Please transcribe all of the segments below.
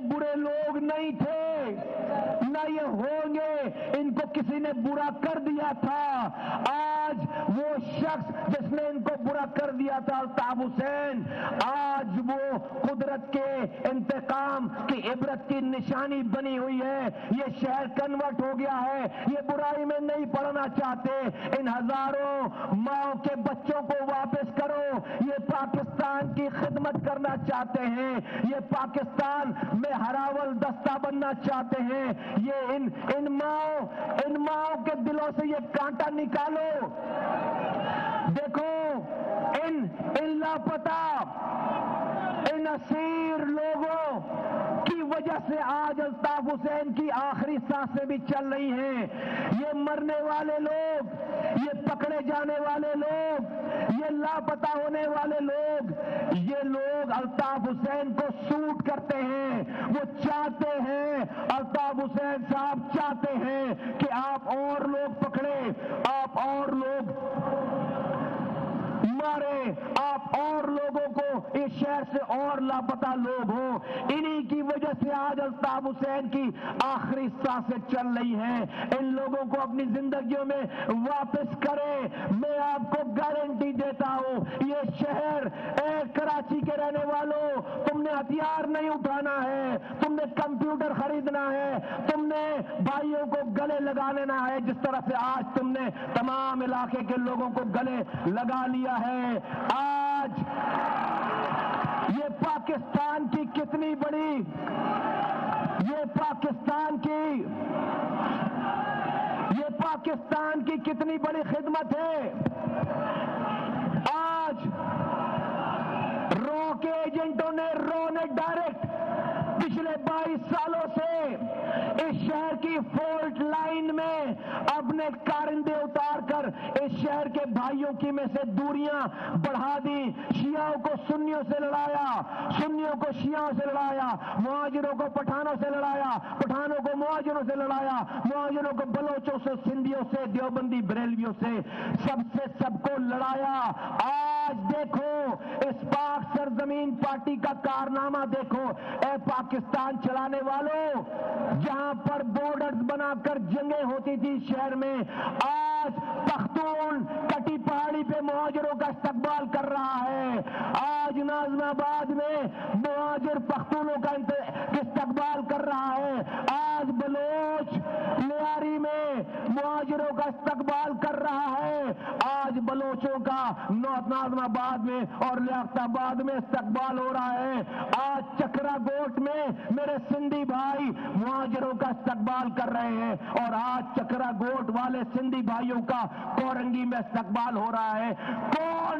برے لوگ نہیں تھے، نہ یہ ہوں گے، ان کو کسی نے برا کر دیا تھا۔ آج وہ شخص جس نے ان کو برا کر دیا تھا الطاف حسین، آج وہ قدرت کے انتقام کی عبرت کی نشانی بنی ہوئی ہے۔ یہ شہر کنورٹ ہو گیا ہے، یہ برائی میں نہیں پڑھنا چاہتے۔ ان ہزاروں ماؤں کے بچوں کو واپس کرو، یہ پاکستان کی خدمت کرنا چاہتے ہیں، یہ پاکستان میں ہراول دستہ بننا چاہتے ہیں۔ یہ ان ماؤں کے دلوں سے یہ کانٹا نکالو۔ دیکھو ان لاپتہ، ان اسیر لوگوں کی وجہ سے آج الطاف حسین کی آخری سانسیں بھی چل رہی ہیں۔ یہ مرنے والے لوگ، یہ پکڑے جانے والے لوگ، یہ لاپتہ ہونے والے لوگ، یہ لوگ الطاف حسین کو سوٹ کرتے ہیں۔ وہ چاہتے ہیں، الطاف حسین صاحب چاہتے ہیں کہ آپ اور لوگ پکڑے، آپ اور لوگ مارے، آپ اور لوگوں کو اس شہر سے اور لاپتہ لوگ ہوں۔ انہی کی وجہ سے آج الطاف حسین کی آخری سانسیں چل رہی ہیں۔ ان لوگوں کو اپنی زندگیوں میں واپس کرے۔ میں آپ کو گارنٹی دیتا ہوں، یہ شہر، اے کراچی کے رہنے والوں، تم نے ہتھیار نہیں اٹھانا ہے، تم نے کمپیوٹر خریدنا ہے، تم نے بھائیوں کو گلے لگا لینا ہے، جس طرح سے آج تم نے تمام علاقے کے لوگوں کو گلے لگا لیا ہے۔ آج یہ پاکستان کی کتنی بڑی، یہ پاکستان کی کتنی بڑی خدمت ہے۔ آج رو کے ایجنٹوں نے ڈائریکٹ پچھلے 22 سالوں سے اس شہر کی فولٹ لائن میں اپنے کارندے اتار کر اس شہر کے بھائیوں کی میں سے دوریاں بڑھا دی۔ شیعوں کو سنیوں سے لڑایا، سنیوں کو شیعوں سے لڑایا، مہاجروں کو پٹھانوں سے لڑایا، پٹھانوں کو مہاجروں سے لڑایا، مہاجروں کو بلوچوں سے، سندھیوں سے، دیوبندی بریلویوں سے سب کو لڑایا۔ آج دیکھو اس پاک سرزمین پارٹی کا کارنامہ دیکھو۔ اے پاکستان چلانے والوں، جہاں پر بارڈرز بنا کر جنگیں ہوتی تھی شہر میں، آج پختون کٹی پہاڑی پہ مہاجروں کا استقبال کر رہا ہے۔ آج نازم آباد میں مہاجر پختونوں کا استقبال کر رہا ہے۔ آج بلوچ لیاری میں مہاجروں کا استقبال کر رہا ہے۔ آج بلوچوں کا نازم آباد میں اور لیاقت آباد میں استقبال ہو رہا ہے۔ آج چکرا گوٹ میں میرے سندھی بھائی مہاجروں کا استقبال کر رہے ہیں، اور آج چکرا گوٹ والے سندھی بھائیوں کا کورنگی میں استقبال ہو رہا ہے۔ کون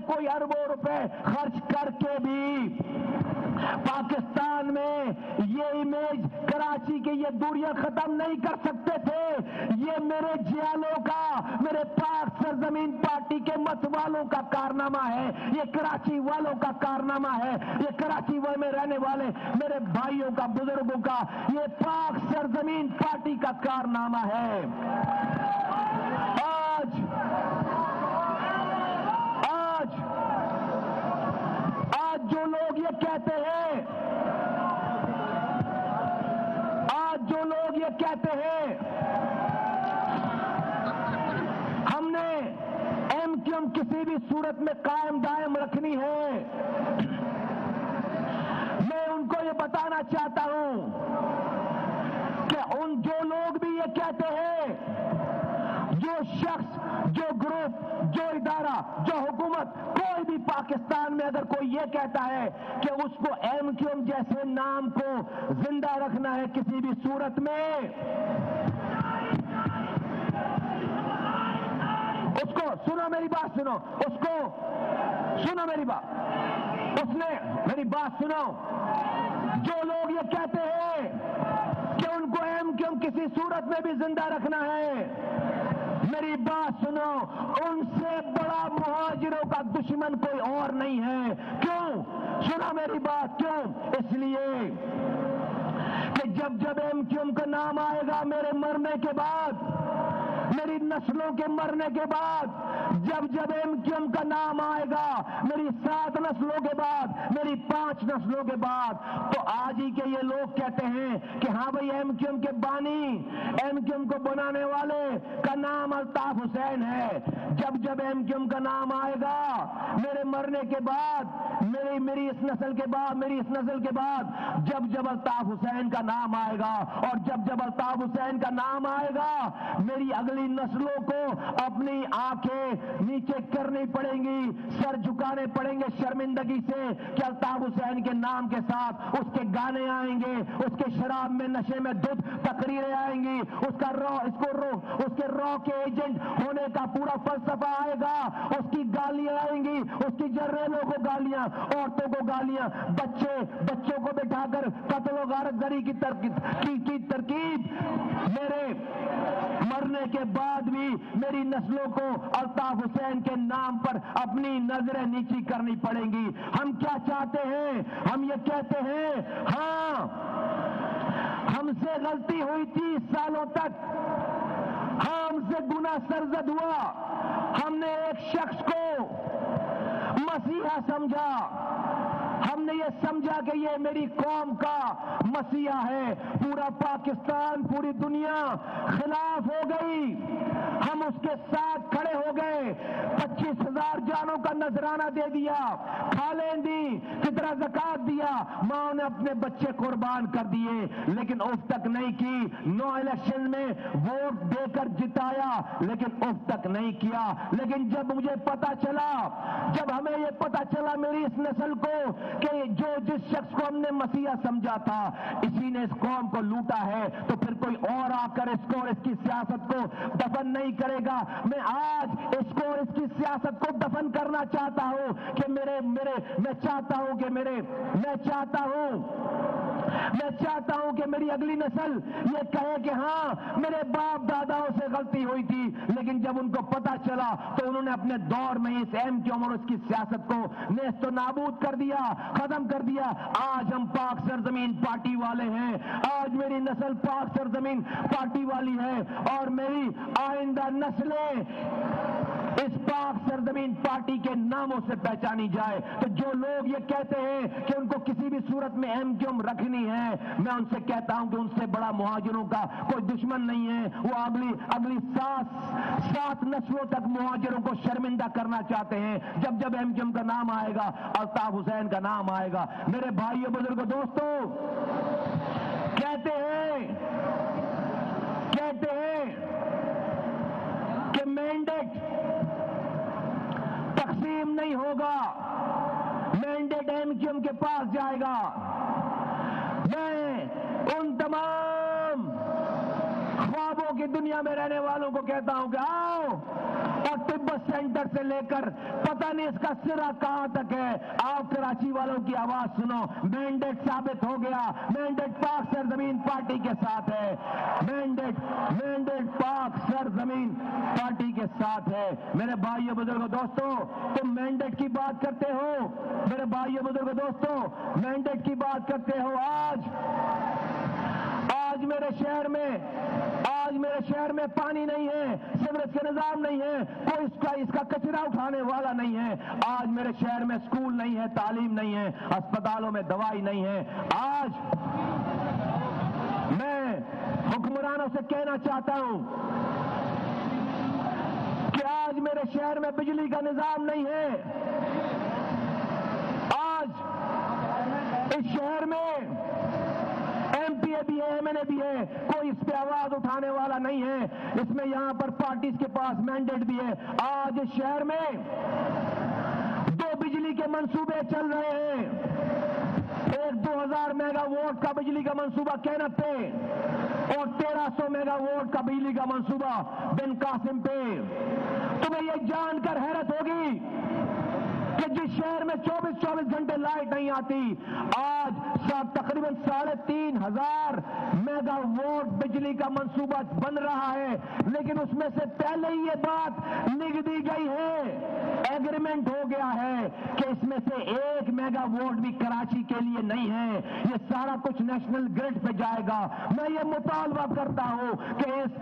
کوئی اربوں روپے خرچ کر کے بھی پاکستان میں یہ امیج کراچی کے یہ دوریاں ختم نہیں کر سکتے تھے۔ یہ میرے جیالوں کا، میرے پاک سرزمین پارٹی کے مت والوں کا کارنامہ ہے، یہ کراچی والوں کا کارنامہ ہے، یہ کراچی میں رہنے والے میرے بھائیوں کا، بزرگوں کا، یہ پاک سرزمین پارٹی کا کارنامہ ہے۔ آج جو لوگ یہ کہتے ہیں، ہم نے ایم کیو ایم کسی بھی صورت میں قائم دائم رکھنی ہے، میں ان کو یہ بتانا چاہتا ہوں کہ ان جو لوگ بھی یہ کہتے ہیں، جو شخص، جو گروپ، جو ادارہ، جو حکومت، کوئی بھی پاکستان میں اگر کوئی یہ کہتا ہے کہ اس کو ایم کیو ایم جیسے نام کو زندہ رکھنا ہے کسی بھی صورت میں، اس کو سنو میری بات سنو، اس کو سنو میری بات، اس نے میری بات سنو، جو لوگ یہ کہتے ہیں کہ ان کو ایم کیو ایم کسی صورت میں بھی زندہ رکھنا ہے، میری بات سنو، ان سے بڑا مہاجروں کا دشمن کوئی اور نہیں ہے۔ کیوں؟ سنا میری بات، کیوں؟ اس لیے کہ جب ایم کیو ایم کا نام آئے گا میرے مرنے کے بعد، میری نسلوں کے مرنے کے بعد، جب ایم کیو ایم کا نام آئے گا میری 7 نسلوں کے بعد، میری 5 نسلوں کے بعد، تو آج آج ہی کے یہ لوگ کہتے ہیں کہ ہاں بھائی ایم کیو ایم کے بانی، ایم کیو ایم کو بنانے والے کا نام الطاف حسین ہے۔ جب جب ایم کیو ایم کا نام آئے گا میرے مرنے کے بعد، میری اس نسل کے بعد جب جب الطاف حسین کا نام آئے گا، اور جب جب الطاف حسین کا نام آئے گا میری اگلی نسلوں کو اپنی آنکھیں نیچے کرنی پڑیں گی، سر جھکانے پڑیں گے شرمندگی سے کہ الطاف حسین کے نام کے ساتھ اس کے گانے آئیں گے، اس کے شراب میں نشے میں دھت تقریریں آئیں گی، اس کے رو کے ایجنٹ ہونے کا پورا فلسفہ آئے گا، اس کی گالیاں آئیں گی، اس کی جرنیلوں کو گالیاں، عورتوں کو گالیاں، بچوں کو بٹھا کر قتل و غارت زری کی ترکیب میرے مرنے کے بعد بھی میری نسلوں کو الطاف حسین کے نام پر اپنی نظریں نیچی کرنی پڑیں گی۔ ہم کیا چاہتے ہیں؟ ہم یہ کہتے ہیں ہاں ہم سے غلطی ہوئی 30 سالوں تک، ہاں ہم سے گناہ سرزد ہوا، ہم نے ایک شخص کو مسیحا سمجھا، ہم نے یہ سمجھا کہ یہ میری قوم کا مسیحا ہے، پورا پاکستان پوری دنیا خلاف ہو گئی، ہم اس کے ساتھ کھڑے ہو گئے، 25,000 جانوں کا نذرانہ دے دیا، کھالیں دی، کتنا زکات دیا، ماں نے اپنے بچے قربان کر دیے، لیکن اف تک نہیں کی، 9 الیکشن میں ووٹ دے کر جتایا لیکن اف تک نہیں کیا۔ لیکن جب مجھے پتا چلا، جب ہمیں یہ پتا چلا میری اس نسل کو کہ جس شخص کو ہم نے مسیحا سمجھا تھا اسی نے اس قوم کو لوٹا ہے، تو پھر کوئی اور آ کر اس کو اور اس کی سیاست کو دفن نہیں کرے گا۔ میں آج اس کو اور اس کی سیاست کو دفن کرنا چاہتا ہوں کہ میں چاہتا ہوں کہ میری اگلی نسل یہ کہے کہ ہاں میرے باپ داداؤں سے غلطی ہوئی تھی، لیکن جب ان کو پتا چلا تو انہوں نے اپنے دور میں اس ایم کیو ایم اور اس کی سیاست کو نیست و نابود کر دیا، ختم کر دیا۔ آج ہم پاک سرزمین پارٹی والے ہیں، آج میری نسل پاک سرزمین پارٹی والی ہے، اور میری آئندہ نسلیں اس پاک سرزمین پارٹی کے ناموں سے پہچانی جائے۔ تو جو لوگ یہ کہتے ہیں کہ ان کو کسی بھی صورت میں ایم کیو ایم رکھنی ہے، میں ان سے کہتا ہوں کہ ان سے بڑا مہاجروں کا کوئی دشمن نہیں ہے، وہ اگلی 7 نسلوں تک مہاجروں کو شرمندہ کرنا چاہتے ہیں۔ جب جب ایم کیو ایم کا نام آئے گا، الطاف حسین کا نام آئے گا، میرے بھائیوں بزرگوں دوستوں، کہتے ہیں کہ مینڈیٹ تقسیم نہیں ہوگا، مینڈیٹ ایم کیو ایم کے پاس جائے گا۔ میں ان تمام خوابوں کی دنیا میں رہنے والوں کو کہتا ہوں کہ آؤ، اور تبت سینٹر سے لے کر پتہ نہیں اس کا سرا کہاں تک ہے، آؤ کراچی والوں کی آواز سنو، مینڈیٹ ثابت ہو گیا، مینڈیٹ پاک سرزمین پارٹی کے ساتھ ہے، مینڈیٹ پاک سرزمین پارٹی کے ساتھ ہے۔ میرے بھائیو بزرگوں دوستوں، تم مینڈیٹ کی بات کرتے ہو، میرے بھائیو بزرگوں دوستوں مینڈیٹ کی بات کرتے ہو، آج میرے شہر میں پانی نہیں ہے، سیوریج کا نظام نہیں ہے، کوئی اس کا کچرا اٹھانے والا نہیں ہے، آج میرے شہر میں اسکول نہیں ہے، تعلیم نہیں ہے، اسپتالوں میں دوائی نہیں ہے۔ آج میں حکمرانوں سے کہنا چاہتا ہوں کہ آج میرے شہر میں بجلی کا نظام نہیں ہے، آج اس شہر میں ایم پی اے بھی ہے، ایم این اے بھی ہے، کوئی اس پہ آواز اٹھانے والا نہیں ہے، اس میں یہاں پر پارٹیز کے پاس مینڈیٹ بھی ہے۔ آج اس شہر میں 2 بجلی کے منصوبے چل رہے ہیں، ایک 2000 میگا واٹ کا بجلی کا منصوبہ کینت پہ، اور 1300 میگا واٹ کا بجلی کا منصوبہ بن قاسم پہ۔ تمہیں یہ جان کر حیرت ہوگی کہ جس شہر میں 24 گھنٹے لائٹ نہیں آتی، آج تقریباً 3500 میگا واٹ بجلی کا منصوبہ بن رہا ہے، لیکن اس میں سے پہلے ہی یہ بات لکھ دی گئی ہے، ایگریمنٹ ہو گیا ہے کہ اس میں سے 1 میگا واٹ بھی کراچی کے لیے نہیں ہے، یہ سارا کچھ نیشنل گرڈ پہ جائے گا۔ میں یہ مطالبہ کرتا ہوں کہ اس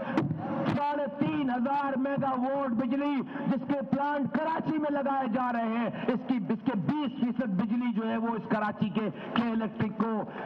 3500 میگا واٹ بجلی جس کے پلانٹ کراچی میں لگائے جا رہے ہیں، اس کے 20% بجلی جو ہے وہ اس کراچی کے الیکٹرک کو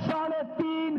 3.5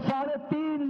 3.5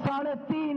3.5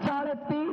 3.5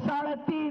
3.5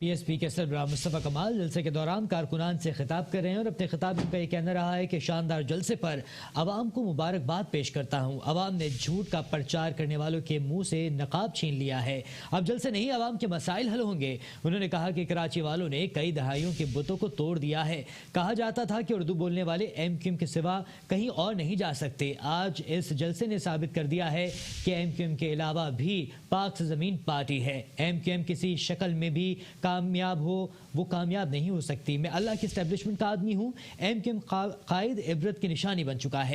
پی ایس پی کے سربراہ مصطفیٰ کمال جلسے کے دوران کارکنان سے خطاب کر رہے ہیں اور اپنے خطاب میں یہ کہنا رہا ہے کہ شاندار جلسے پر عوام کو مبارکباد پیش کرتا ہوں. عوام نے جھوٹ کا پرچار کرنے والوں کے منہ سے نقاب چھین لیا ہے. اب جلسے نہیں عوام کے مسائل حل ہوں گے. انہوں نے کہا کہ کراچی والوں نے کئی دہائیوں کے بتوں کو توڑ دیا ہے. کہا جاتا تھا کہ اردو بولنے والے ایم کیو ایم کے سوا کہیں اور نہیں جا سکتے. آج اس جلسے نے ثابت کر دیا ہے کہ ایم کیو ایم کے علاوہ بھی پاک زمین پارٹی ہے. ایم کیو ایم کسی شکل میں بھی کامیاب ہو وہ کامیاب نہیں ہو سکتی. میں اللہ کی اسٹیبلشمنٹ کا آدمی ہوں. ایم کیو ایم قائد عبرت کی نشانی بن چکا ہے.